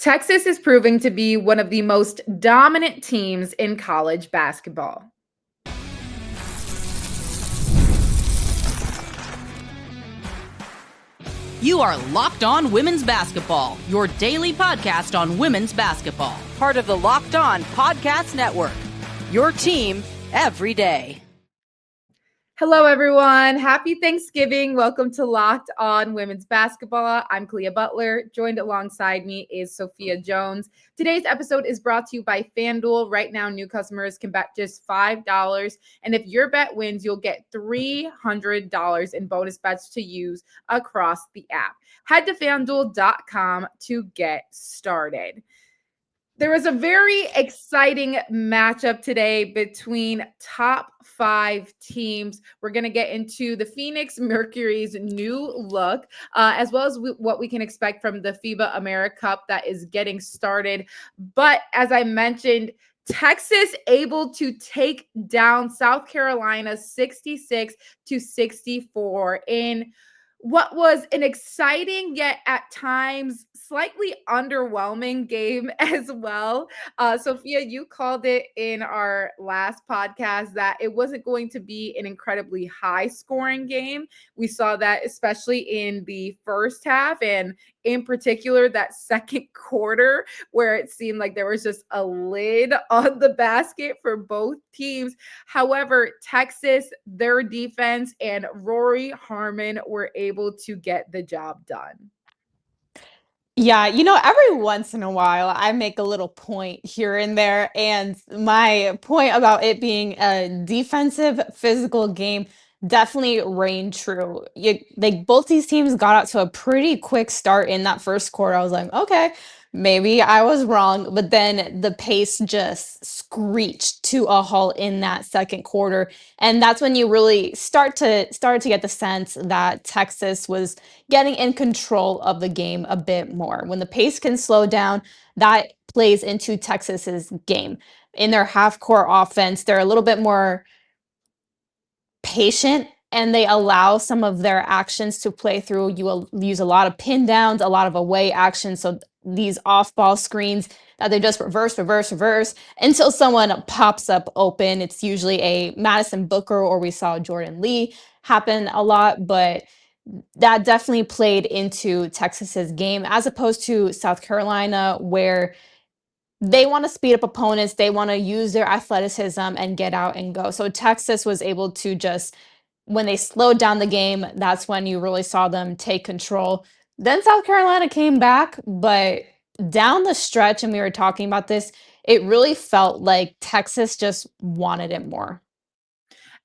Texas is proving to be one of the most dominant teams in college basketball. You are Locked On Women's Basketball, your daily podcast on women's basketball. Part of the Locked On Podcast Network, your team every day. Hello, everyone. Happy Thanksgiving. Welcome to Locked On Women's Basketball. I'm Clea Butler. Joined alongside me is Sophia Jones. Today's episode is brought to you by FanDuel. Right now, new customers can bet just $5. And if your bet wins, you'll get $300 in bonus bets to use across the app. Head to FanDuel.com to get started. There was a very exciting matchup today between top 5 teams. We're going to get into the Phoenix Mercury's new look, as well as what we can expect from the FIBA AmeriCup that is getting started. But as I mentioned, Texas able to take down South Carolina 66-64 in what was an exciting yet at times slightly underwhelming game as well. Sophia, you called it in our last podcast that it wasn't going to be an incredibly high scoring game. We saw that especially in the first half, and in particular that second quarter where it seemed like there was just a lid on the basket for both teams. However, Texas, their defense, and Rori Harmon were able to get the job done. Yeah, every once in a while I make a little point here and there, and my point about it being a defensive physical game definitely reigned true. Both these teams got out to a pretty quick start in that first quarter. I was like, okay, maybe I was wrong, but then the pace just screeched to a halt in that second quarter, and that's when you really start to get the sense that Texas was getting in control of the game a bit more. When the pace can slow down, that plays into Texas's game. In their half-court offense, they're a little bit more patient and they allow some of their actions to play through. You will use a lot of pin downs, a lot of away action. So these off-ball screens that they just reverse until someone pops up open. It's usually a Madison Booker, or we saw Jordan Lee happen a lot, but that definitely played into Texas's game as opposed to South Carolina, where they want to speed up opponents. They want to use their athleticism and get out and go. So Texas was able to just, when they slowed down the game, that's when you really saw them take control. Then South Carolina came back, but down the stretch, and we were talking about this, it really felt like Texas just wanted it more.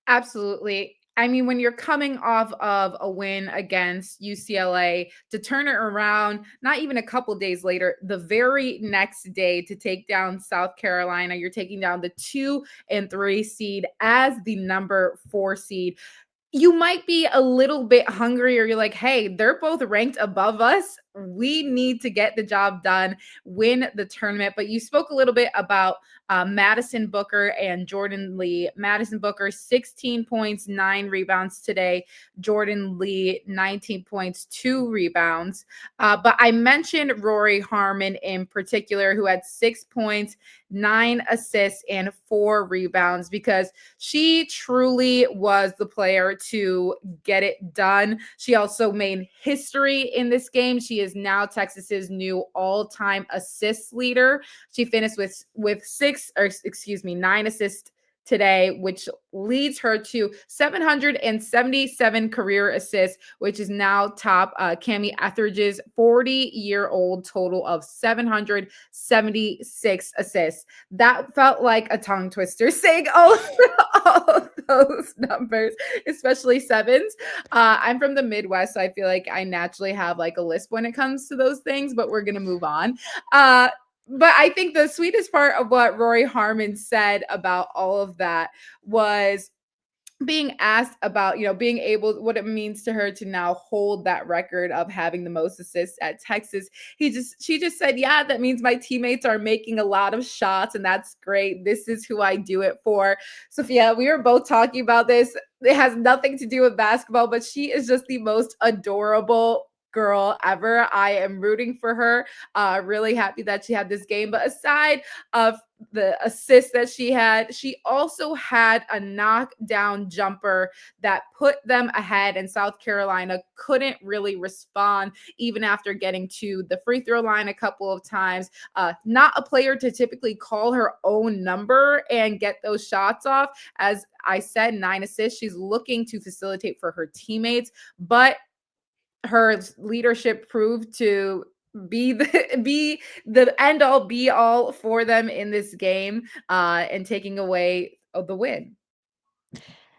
Absolutely. I mean, when you're coming off of a win against UCLA, to turn it around, not even a couple days later, the very next day to take down South Carolina, you're taking down the 2 and 3 seed as the number 4 seed. You might be a little bit hungry, or you're like, hey, they're both ranked above us. We need to get the job done, win the tournament. But you spoke a little bit about Madison Booker and Jordan Lee. Madison Booker, 16 points, 9 rebounds today. Jordan Lee, 19 points, 2 rebounds. But I mentioned Rori Harmon in particular, who had 6 points, 9 assists, and 4 rebounds, because she truly was the player to get it done. She also made history in this game. She is now Texas's new all-time assist leader. She finished with 9 assists today, which leads her to 777 career assists, which is now top Cammie Etheridge's 40-year-old total of 776 assists. That felt like a tongue twister saying all of those numbers, especially sevens. I'm from the Midwest, so I feel like I naturally have like a lisp when it comes to those things, but we're going to move on. But I think the sweetest part of what Rori Harmon said about all of that was being asked about, being able, what it means to her to now hold that record of having the most assists at Texas. She just said, yeah, that means my teammates are making a lot of shots, and that's great. This is who I do it for. Sophia, we were both talking about this. It has nothing to do with basketball, but she is just the most adorable girl ever. I am rooting for her. Really happy that she had this game. But aside of the assist that she also had a knockdown jumper that put them ahead, and South Carolina couldn't really respond even after getting to the free throw line a couple of times. Not a player to typically call her own number and get those shots off. As I said, 9 assists. She's looking to facilitate for her teammates, but her leadership proved to be the end all be all for them in this game, and taking away the win.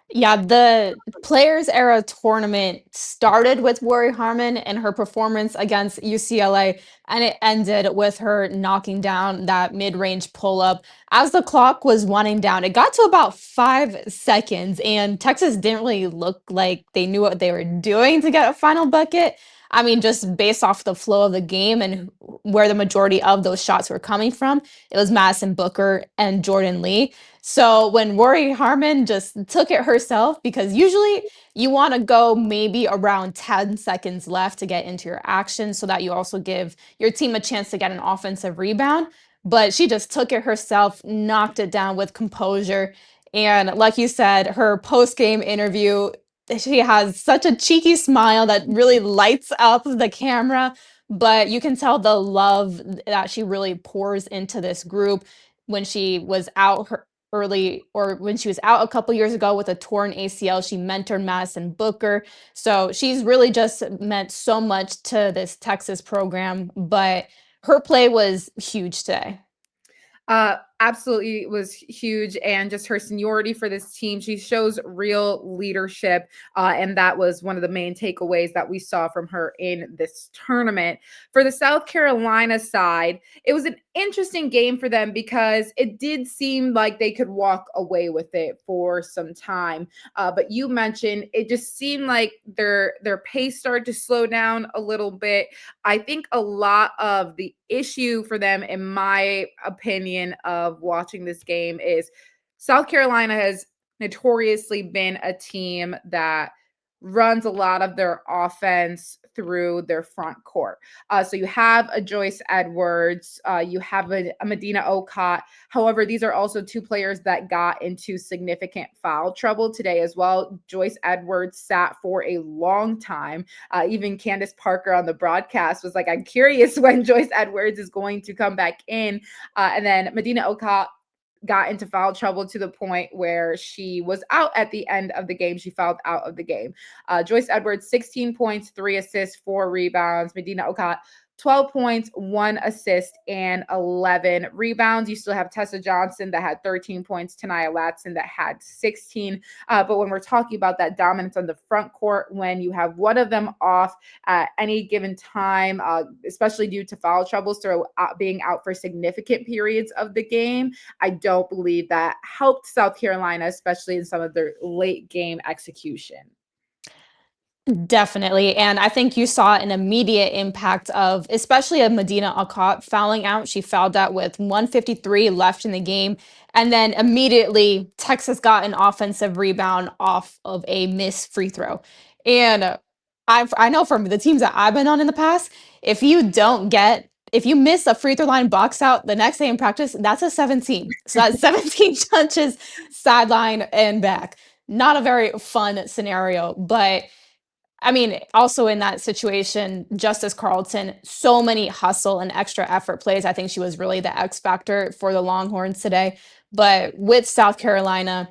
Yeah, the Players Era tournament started with Rori Harmon and her performance against UCLA, and it ended with her knocking down that mid-range pull-up. As the clock was winding down, it got to about 5 seconds, and Texas didn't really look like they knew what they were doing to get a final bucket. I mean, just based off the flow of the game and where the majority of those shots were coming from, it was Madison Booker and Jordan Lee. So when Rori Harmon just took it herself, because usually you want to go maybe around 10 seconds left to get into your action so that you also give your team a chance to get an offensive rebound. But she just took it herself, knocked it down with composure. And like you said, her post game interview, she has such a cheeky smile that really lights up the camera. But you can tell the love that she really pours into this group. When she was out early, or when she was out a couple years ago with a torn ACL, she mentored Madison Booker. So she's really just meant so much to this Texas program, but her play was huge today. Absolutely was huge, and just her seniority for this team. She shows real leadership, and that was one of the main takeaways that we saw from her in this tournament. For the South Carolina side, it was an interesting game for them because it did seem like they could walk away with it for some time. But you mentioned it just seemed like their pace started to slow down a little bit. I think a lot of the issue for them, in my opinion, of watching this game is South Carolina has notoriously been a team that runs a lot of their offense through their front court. So you have a Joyce Edwards, you have a Medina Okot. However, these are also two players that got into significant foul trouble today as well. Joyce Edwards sat for a long time. Even Candace Parker on the broadcast was like, I'm curious when Joyce Edwards is going to come back in. And then Medina Okot got into foul trouble to the point where she was out at the end of the game. She fouled out of the game. Joyce Edwards, 16 points, 3 assists, 4 rebounds. Medina Okot, 12 points, 1 assist, and 11 rebounds. You still have Tessa Johnson that had 13 points, Tanaya Latson that had 16. But when we're talking about that dominance on the front court, when you have one of them off at any given time, especially due to foul troubles, so being out for significant periods of the game, I don't believe that helped South Carolina, especially in some of their late game execution. Definitely. And I think you saw an immediate impact of, especially of Medina Alcott fouling out. She fouled out with 1:53 left in the game. And then immediately, Texas got an offensive rebound off of a missed free throw. And I know from the teams that I've been on in the past, if you miss a free throw line box out the next day in practice, that's a 17. So that's 17 touches sideline and back. Not a very fun scenario, but I mean, also in that situation, Justice Carlton, so many hustle and extra effort plays. I think she was really the X factor for the Longhorns today. But with South Carolina,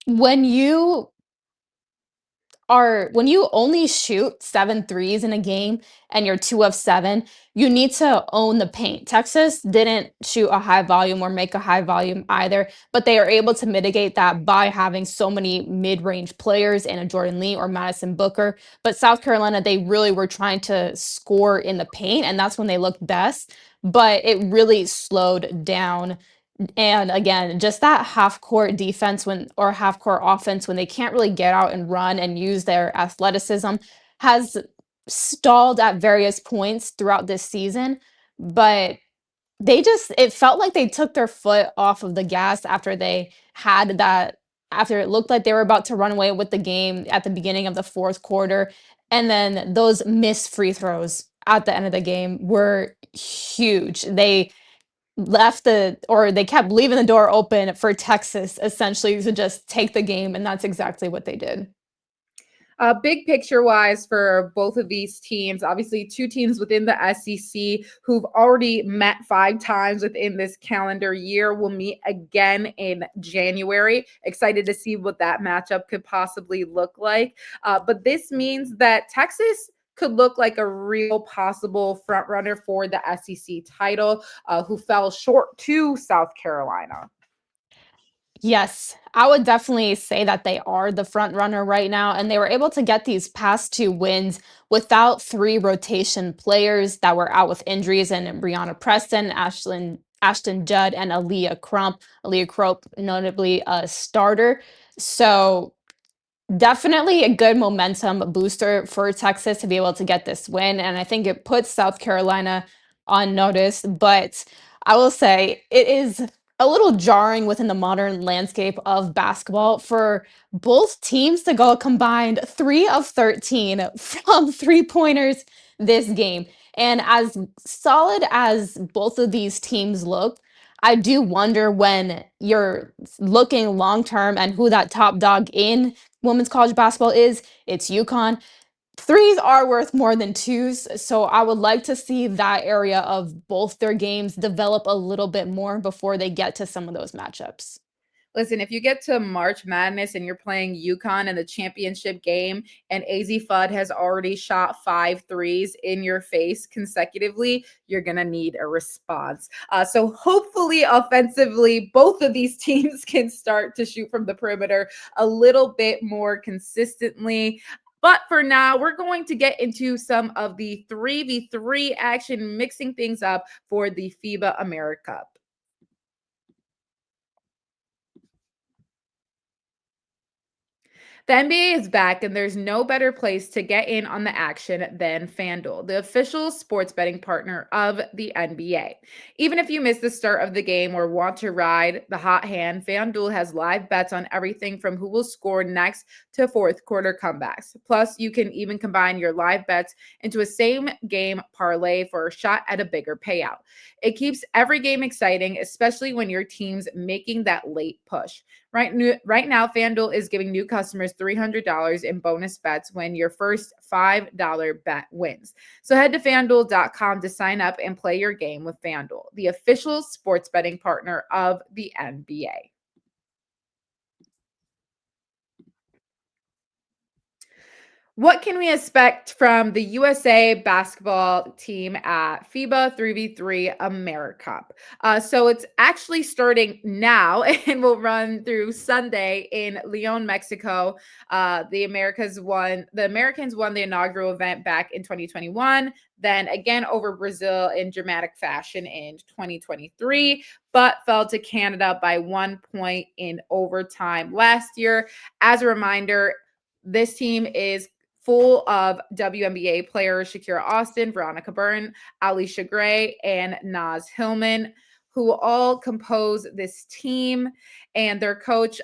when you when you only shoot 7 threes in a game and you're 2 of 7, you need to own the paint. Texas didn't shoot a high volume or make a high volume either, but they are able to mitigate that by having so many mid-range players in a Jordan Lee or Madison Booker. But South Carolina, they really were trying to score in the paint, and that's when they looked best. But it really slowed down, and again, just that half court defense or half court offense when they can't really get out and run and use their athleticism has stalled at various points throughout this season. But it felt like they took their foot off of the gas after it looked like they were about to run away with the game at the beginning of the fourth quarter. And then those missed free throws at the end of the game were huge. They kept leaving the door open for Texas essentially to just take the game, and that's exactly what they did. Big picture wise for both of these teams, obviously two teams within the SEC who've already met 5 times within this calendar year will meet again in January. Excited to see what that matchup could possibly look like. But this means that Texas could look like a real possible front runner for the SEC title, who fell short to South Carolina. Yes, I would definitely say that they are the front runner right now, and they were able to get these past 2 wins without 3 rotation players that were out with injuries, and Brianna Preston, Ashton Judd, and Aaliyah Crump. Aaliyah Crump, notably a starter. So definitely a good momentum booster for Texas to be able to get this win, and I think it puts South Carolina on notice. But I will say it is a little jarring within the modern landscape of basketball for both teams to go combined 3 of 13 from three-pointers this game. And as solid as both of these teams look, I do wonder when you're looking long term and who that top dog in women's college basketball is, it's UConn. Threes are worth more than twos, so I would like to see that area of both their games develop a little bit more before they get to some of those matchups. Listen, if you get to March Madness and you're playing UConn in the championship game and AZ Fudd has already shot 5 threes in your face consecutively, you're going to need a response. So hopefully, offensively, both of these teams can start to shoot from the perimeter a little bit more consistently. But for now, we're going to get into some of the 3v3 action, mixing things up for the FIBA AmeriCup. The NBA is back, and there's no better place to get in on the action than FanDuel, the official sports betting partner of the NBA. Even if you miss the start of the game or want to ride the hot hand, FanDuel has live bets on everything from who will score next to fourth quarter comebacks. Plus, you can even combine your live bets into a same game parlay for a shot at a bigger payout. It keeps every game exciting, especially when your team's making that late push. Right now, FanDuel is giving new customers $300 in bonus bets when your first $5 bet wins. So head to FanDuel.com to sign up and play your game with FanDuel, the official sports betting partner of the NBA. What can we expect from the USA basketball team at FIBA 3v3 AmeriCup? So it's actually starting now and will run through Sunday in Leon, Mexico. The Americans won the inaugural event back in 2021, then again over Brazil in dramatic fashion in 2023, but fell to Canada by 1 point in overtime last year. As a reminder, this team is full of WNBA players: Shakira Austin, Veronica Byrne, Alicia Gray, and Naz Hillman, who all compose this team. And their coach,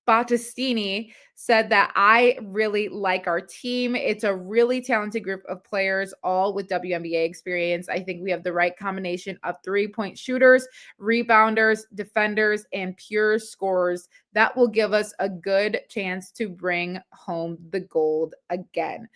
Batastini, said that I really like our team. It's a really talented group of players, all with WNBA experience. I think we have the right combination of 3-point shooters, rebounders, defenders, and pure scorers that will give us a good chance to bring home the gold again.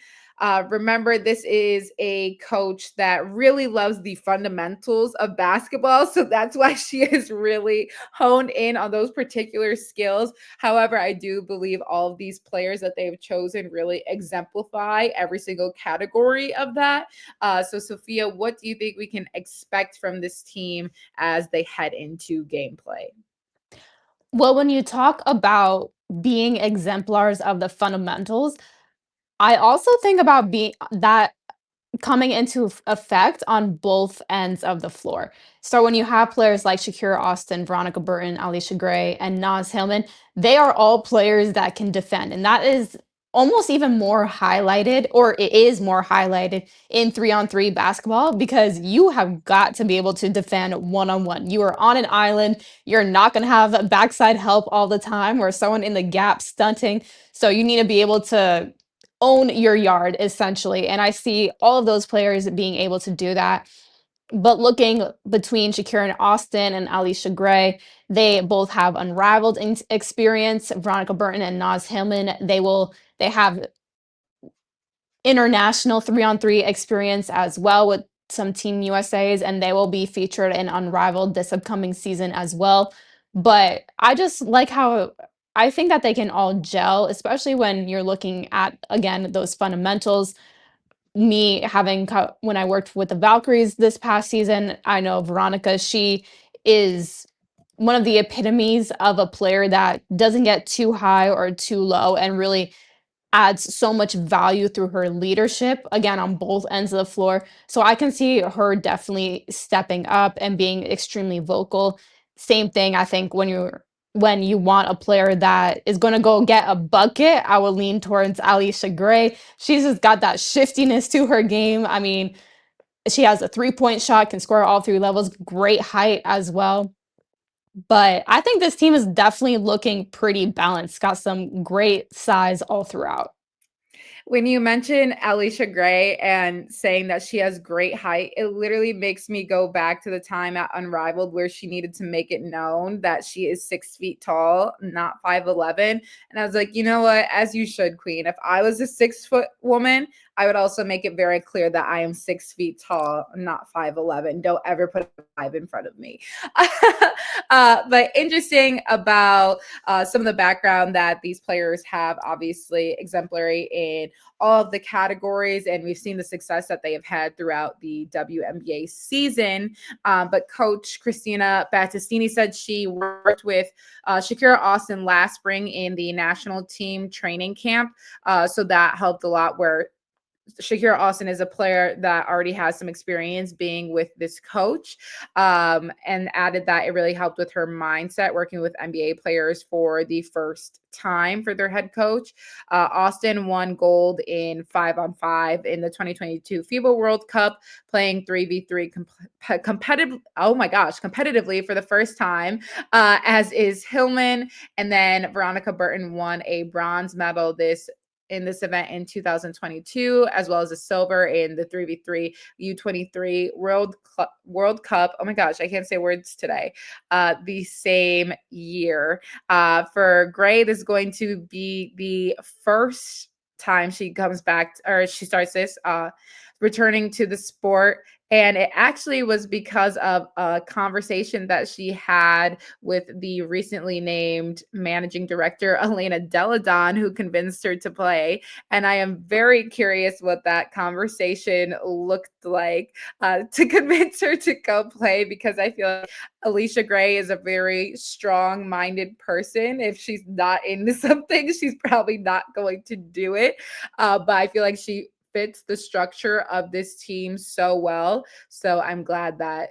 Remember, this is a coach that really loves the fundamentals of basketball. So that's why she is really honed in on those particular skills. However, I do believe all of these players that they've chosen really exemplify every single category of that. So, Sophia, what do you think we can expect from this team as they head into gameplay? Well, when you talk about being exemplars of the fundamentals, I also think about being that coming into effect on both ends of the floor. So when you have players like Shakira Austin, Veronica Burton, Alicia Gray, and Naz Hillman, they are all players that can defend. And that is almost even more highlighted, or it is more highlighted in 3-on-3 basketball because you have got to be able to defend one-on-one. You are on an island. You're not going to have backside help all the time or someone in the gap stunting. So you need to be able to own your yard essentially. And I see all of those players being able to do that. But looking between Shakira and Austin and Alicia Gray, they both have unrivaled experience. Veronica Burton and Naz Hillman, they have international 3-on-3 experience as well with some Team USA's, and they will be featured in Unrivaled this upcoming season as well. But I just like how I think that they can all gel, especially when you're looking at, again, those fundamentals. Me having when I worked with the Valkyries this past season, I know Veronica, she is one of the epitomes of a player that doesn't get too high or too low and really adds so much value through her leadership, again, on both ends of the floor. So I can see her definitely stepping up and being extremely vocal. Same thing, I think, when you want a player that is going to go get a bucket, I will lean towards Alicia Gray. She's just got that shiftiness to her game. I mean, she has a 3-point shot, can score all three levels, great height as well. But I think this team is definitely looking pretty balanced. Got some great size all throughout. When you mention Alicia Gray and saying that she has great height, it literally makes me go back to the time at Unrivaled where she needed to make it known that she is 6 feet tall, not 5'11". And I was like, you know what? As you should, Queen. If I was a 6-foot woman, I would also make it very clear that I am 6 feet tall, not 5'11". Don't ever put a 5 in front of me. But interesting about some of the background that these players have, obviously exemplary in all of the categories, and we've seen the success that they have had throughout the WNBA season. But Coach Christina Batastini said she worked with Shakira Austin last spring in the national team training camp. So that helped a lot, where Shakira Austin is a player that already has some experience being with this coach, and added that it really helped with her mindset working with NBA players for the first time for their head coach. Austin won gold in 5-on-5 in the 2022 FIBA World Cup, playing 3v3 competitively for the first time, as is Hillman. And then Veronica Burton won a bronze medal in this event in 2022, as well as a silver in the 3v3 U23 World Cup. Oh my gosh, I can't say words today. The same year. For Gray, this is going to be the first time she comes back, or she starts this, returning to the sport. And it actually was because of a conversation that she had with the recently named managing director, Elena Deladon, who convinced her to play. And I am very curious what that conversation looked like, to convince her to go play, because I feel like Alicia Gray is a very strong-minded person. If she's not into something, she's probably not going to do it. But I feel like she fits the structure of this team so well. So I'm glad that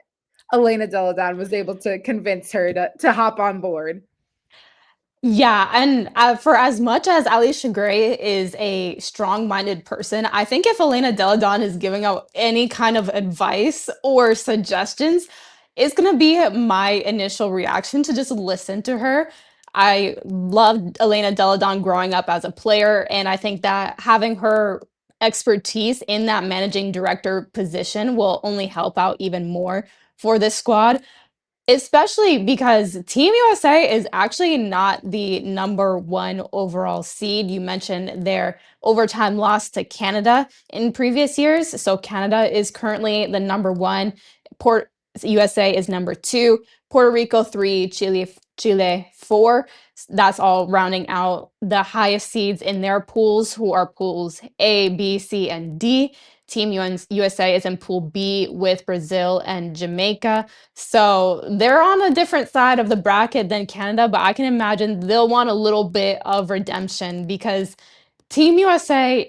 Elena Deladon was able to convince her to hop on board. Yeah, and for as much as Alicia Gray is a strong-minded person, I think if Elena Deladon is giving out any kind of advice or suggestions, it's gonna be my initial reaction to just listen to her. I loved Elena Deladon growing up as a player, and I think that having her expertise in that managing director position will only help out even more for this squad. Especially because Team USA is actually not the number 1 overall seed. You mentioned their overtime loss to Canada in previous years. So Canada is currently the number 1. Port USA is number 2. Puerto Rico 3, Chile 4. That's all rounding out the highest seeds in their pools, who are pools A, B, C, and D. Team USA is in Pool B with Brazil and Jamaica. So they're on a different side of the bracket than Canada, but I can imagine they'll want a little bit of redemption because Team USA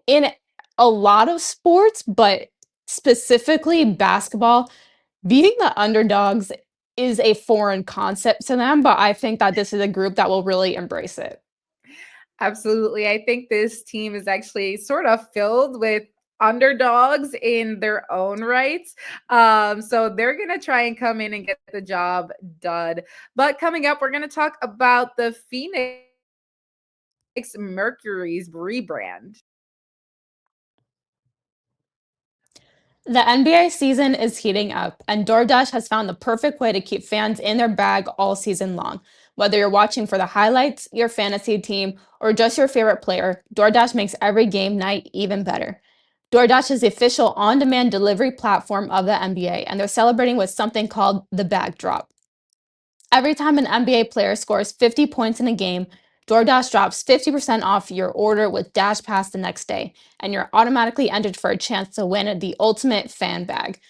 in a lot of sports, but specifically basketball, beating the underdogs is a foreign concept to them, but I think that this is a group that will really embrace it. Absolutely. I think this team is actually sort of filled with underdogs in their own rights. So they're going to try and come in and get the job done. But coming up, we're going to talk about the Phoenix Mercury's rebrand. The NBA season is heating up, and DoorDash has found the perfect way to keep fans in their bag all season long. Whether you're watching for the highlights, your fantasy team, or just your favorite player, DoorDash makes every game night even better. DoorDash is the official on demand delivery platform of the NBA, and they're celebrating with something called the Bag Drop. Every time an NBA player scores 50 points in a game, DoorDash drops 50% off your order with Dash Pass the next day, and you're automatically entered for a chance to win the ultimate fan bag.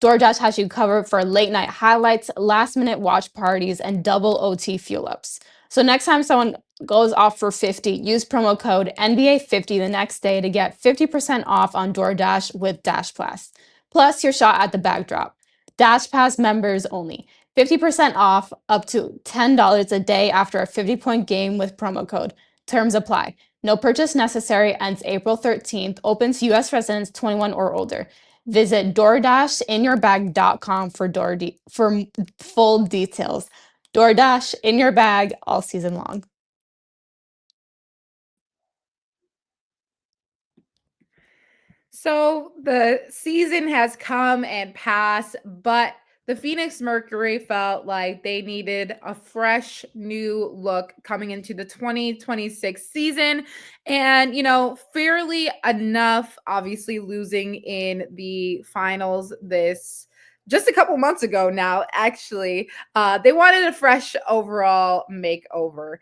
DoorDash has you covered for late night highlights, last minute watch parties, and double OT fuel ups. So next time someone goes off for 50, use promo code NBA50 the next day to get 50% off on DoorDash with Dash Pass. Plus your shot at the bag drop. Dash Pass members only. 50% off up to $10 a day after a 50-point game with promo code. Terms apply. No purchase necessary, ends April 13th, opens US residents 21 or older. Visit DoorDashInYourBag.com for full details. DoorDash in your bag all season long. So the season has come and passed, but the Phoenix Mercury felt like they needed a fresh new look coming into the 2026 season. And, fairly enough, obviously losing in the finals this just a couple months ago now, actually. They wanted a fresh overall makeover.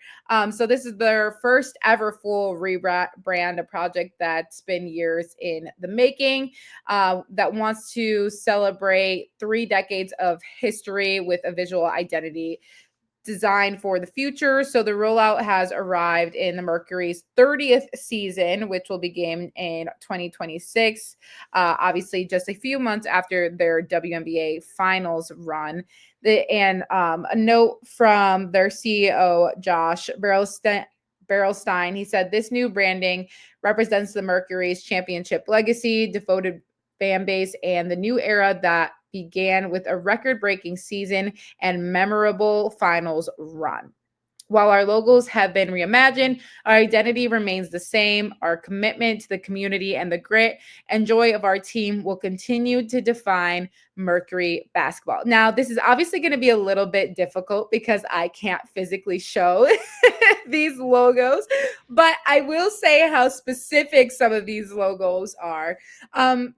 So this is their first ever full rebrand, a project that's been years in the making, that wants to celebrate 3 decades of history with a visual identity designed for the future. So the rollout has arrived in the Mercury's 30th season, which will begin in 2026. Obviously, just a few months after their WNBA finals run. A note from their CEO, Josh Bartelstein, he said this new branding represents the Mercury's championship legacy, devoted fan base, and the new era that began with a record-breaking season and memorable finals run. While our logos have been reimagined, our identity remains the same. Our commitment to the community and the grit and joy of our team will continue to define Mercury basketball. Now, this is obviously going to be a little bit difficult because I can't physically show these logos, but I will say how specific some of these logos are. So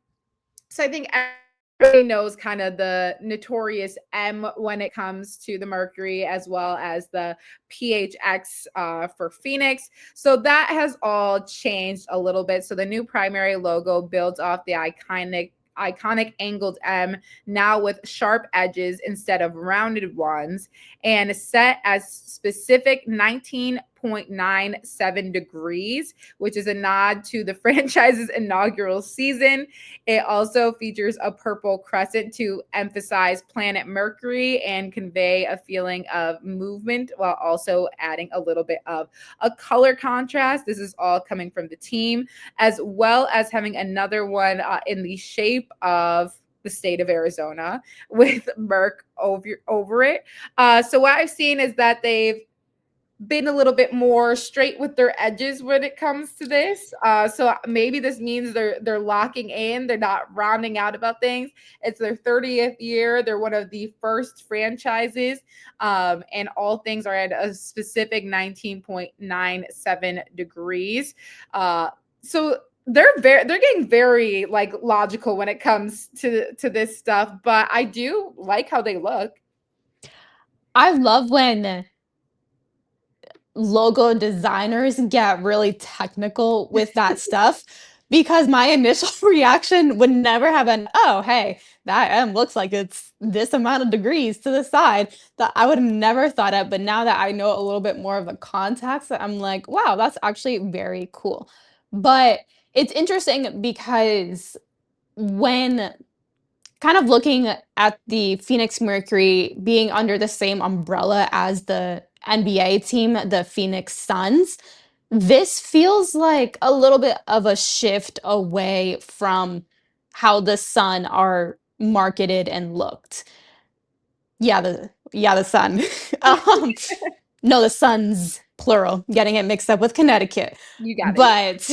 I think everybody knows kind of the notorious M when it comes to the Mercury, as well as the PHX for Phoenix. So that has all changed a little bit. So the new primary logo builds off the iconic angled M, now with sharp edges instead of rounded ones, and is set as specific 19.97 degrees, which is a nod to the franchise's inaugural season. It also features a purple crescent to emphasize planet Mercury and convey a feeling of movement, while also adding a little bit of a color contrast. This is all coming from the team, as well as having another one in the shape of the state of Arizona with Merc over it. So what I've seen is that they've been a little bit more straight with their edges when it comes to this. So maybe this means they're locking in. They're not rounding out about things. It's their 30th year. They're one of the first franchises, and all things are at a specific 19.97 degrees. So they're getting very like logical when it comes to this stuff. But I do like how they look. I love when logo designers get really technical with that stuff because my initial reaction would never have been, oh, hey, that M looks like it's this amount of degrees to the side. That I would have never thought of. But now that I know a little bit more of the context, I'm like, wow, that's actually very cool. But it's interesting because when kind of looking at the Phoenix Mercury being under the same umbrella as the NBA team, the Phoenix Suns, this feels like a little bit of a shift away from how the Sun are marketed and looked. Yeah, the Sun. um, no, the Suns, plural, getting it mixed up with Connecticut. You got it. But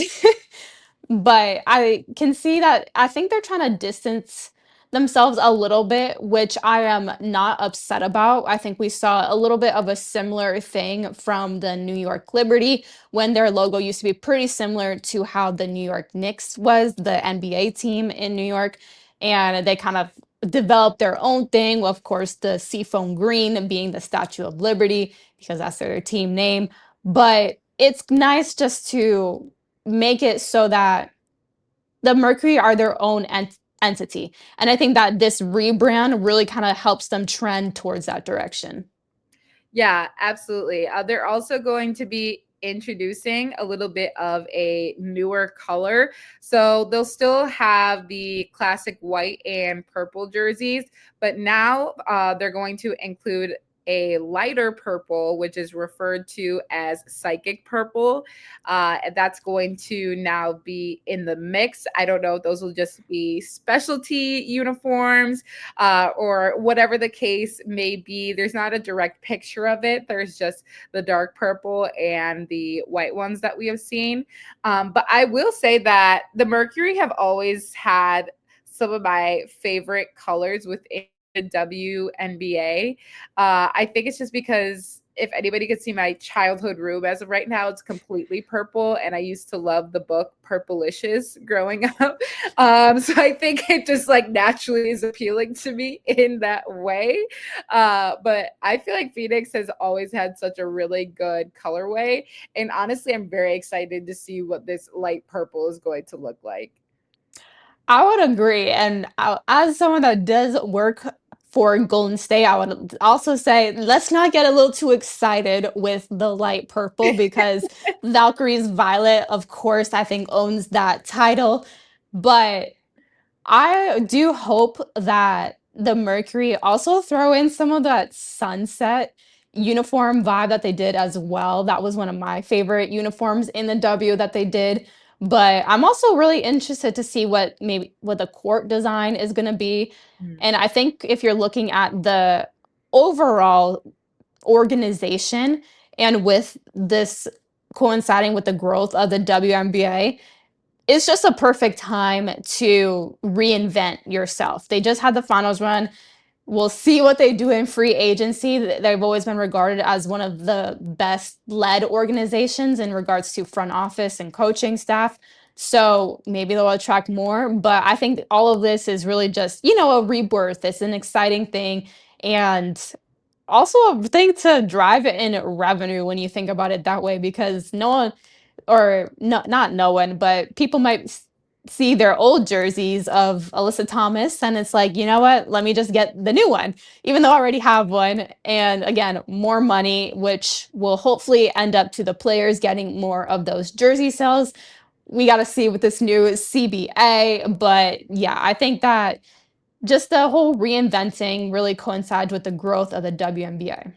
but I can see that I think they're trying to distance themselves a little bit, which I am not upset about. I think we saw a little bit of a similar thing from the New York Liberty when their logo used to be pretty similar to how the New York Knicks was, the NBA team in New York. And they kind of developed their own thing, of course, the seafoam green being the Statue of Liberty, because that's their team name. But it's nice just to make it so that the Mercury are their own entity. And I think that this rebrand really kind of helps them trend towards that direction. Yeah, absolutely. They're also going to be introducing a little bit of a newer color. So they'll still have the classic white and purple jerseys, but now they're going to include a lighter purple, which is referred to as psychic purple. That's going to now be in the mix. I don't know if those will just be specialty uniforms or whatever the case may be. There's not a direct picture of it. There's just the dark purple and the white ones that we have seen. But I will say that the Mercury have always had some of my favorite colors within the WNBA. I think it's just because if anybody could see my childhood room as of right now, it's completely purple. And I used to love the book Purplicious growing up. So I think it just like naturally is appealing to me in that way. But I feel like Phoenix has always had such a really good colorway. And honestly, I'm very excited to see what this light purple is going to look like. I would agree. And as someone that does work for Golden State, I would also say let's not get a little too excited with the light purple because Valkyrie's Violet, of course, I think owns that title. But I do hope that the Mercury also throw in some of that sunset uniform vibe that they did as well. That was one of my favorite uniforms in the W that they did. But I'm also really interested to see what the court design is going to be. Mm. And I think if you're looking at the overall organization and with this coinciding with the growth of the WNBA, it's just a perfect time to reinvent yourself. They just had the finals run. We'll see what they do in free agency. They've always been regarded as one of the best led organizations in regards to front office and coaching staff. So maybe they'll attract more. But I think all of this is really just, a rebirth. It's an exciting thing. And also a thing to drive in revenue when you think about it that way, because no one, or no, not no one, but people might see their old jerseys of Alyssa Thomas, and it's like, you know what? Let me just get the new one, even though I already have one. And again, more money, which will hopefully end up to the players getting more of those jersey sales. We got to see with this new CBA, but yeah, I think that just the whole reinventing really coincides with the growth of the WNBA.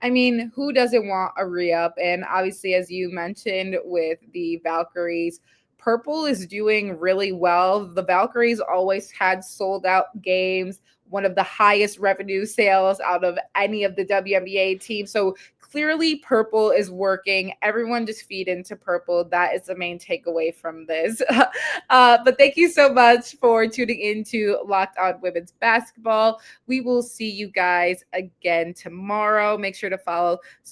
I mean, who doesn't want a re-up? And obviously, as you mentioned with the Valkyries, purple is doing really well. The Valkyries always had sold out games, one of the highest revenue sales out of any of the WNBA teams. So clearly, purple is working. Everyone just feed into purple. That is the main takeaway from this. But thank you so much for tuning into Locked On Women's Basketball. We will see you guys again tomorrow. Make sure to follow